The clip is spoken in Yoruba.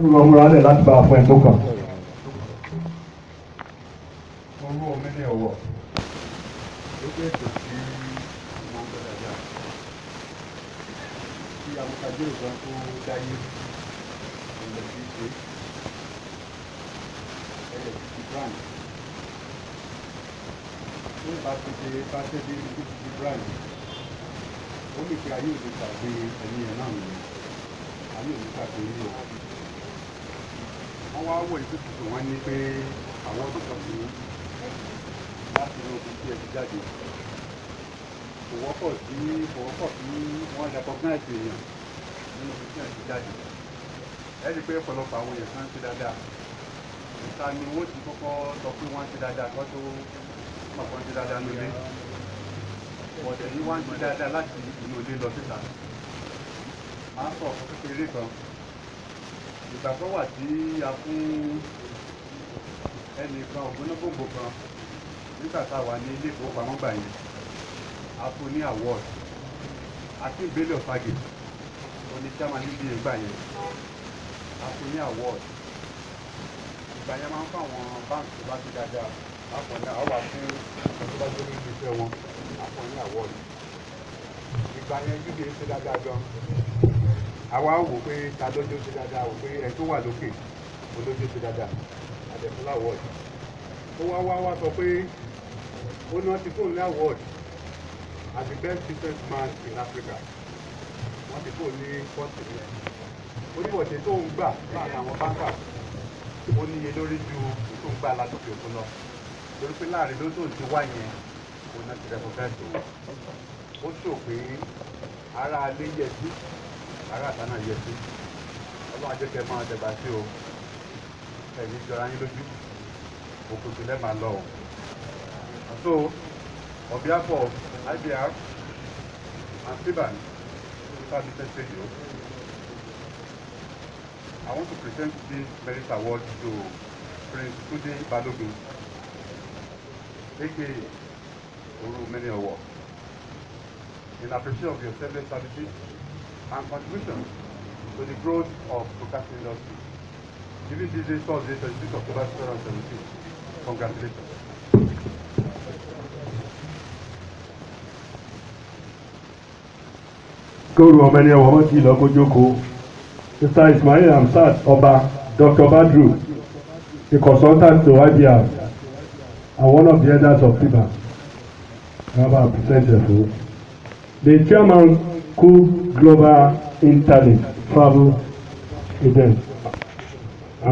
Wọ́n múra lẹ̀ láti bá a fún ẹ tó kàn. Owó omi ní ọ̀wọ̀ ó jẹ́ ètò tí wọ́n gbọ́dọ̀ dájà tí amúkàjẹ́ ìgbọ́n tó dáyé ilẹ̀ tí í ṣe ẹ̀yẹ̀ tí ti brand ní ìbáṣepé bá tẹ́lẹ̀ ní tí ti brand ó lè fi ayé òde tàbí ẹ̀yìn ẹ̀ náà nìyẹn ayé òde tàbí ní o wọ́n wá wọ̀ ìpè tuntun wọn ní pé àwọn olùkọ́ fún un láti inú ogun tí ẹ ti jáde kò wọ́pọ̀ tí wọ́n recognize èèyàn nínú ogun tí ẹ ti jáde ẹ rí i pé ọ̀pọ̀lọpọ̀ àwọn èèyàn kan ń ṣe dáadáa ìta ni wọ́n ti kọ́kọ́ sọ pé wọ́n ń ṣe dáadáa kọ́ tó mọ̀ pé wọ́n ń ṣe dáadáa nílé ọ̀dẹ̀ yìí wọ́n ń ṣe dáadáa láti inú ilé lọ síta à ń sọ ọ̀pọ̀ kékeré kan ìgbàgbọ́ wà tí a fún ẹnìkan ògbónágbòǹgbò kan nígbà tá a wà ní ilé ìfowópamọ́ gbà yẹn a fún ní award àti ìgbélé ọ̀fàgè oní chairman níbi ìgbà yẹn a fún ní award ìgbà yẹn máa ń fáwọn báńkì tó bá ti dáadáa àpọ̀ ní àwọn àfún tó bá gbé ní iṣẹ́ wọn a fún ní award ìgbà yẹn uba ṣe dáadáa gan àwa wò pé ta lójó ṣe dáadáa wò pé ẹ tó wà lókè olójó ṣe dáadáa àdẹ̀fúnlá award ó wá sọ pé ó náà ti fóònù ní award as the best businessman in Africa wọ́n ti fóònù ní first year oníwọ̀dé tó ń gbà láàrin àwọn báńkà ó níye lórí ju tó ń gbà látòkè òkun lọ torí pé láàrin ló tó ń ti wá yẹn òun náà ti recognize òun ó sọ pé ara alẹ́ yẹ sí ara àtàná yẹ sí ọlọ́run ajẹ́kẹ́ máa dẹ̀gbà sí o ẹ̀mí jọra yín lójú òkùnkùn lẹ́ẹ̀ máa lọ o. So, on behalf of IBR and FIBAN Business Radio, I want to present this merit award to Prince Tunde Balogun, aka Orumeni Award, in appreciation of your selfless services and contribution to the growth of broadcasting industry. Given this day, Thursday, 26 October 2017, congratulations. Kóòrù ọmọ ẹni ọwọ́ tí lọ kó jókòó. Mr. Ismail Hamzat Ọba, Dr. Badru, the consultant to IBR, and one of the elders of FIBA. Rabbi present you. The chairman, Cool Global Internet Travel Event.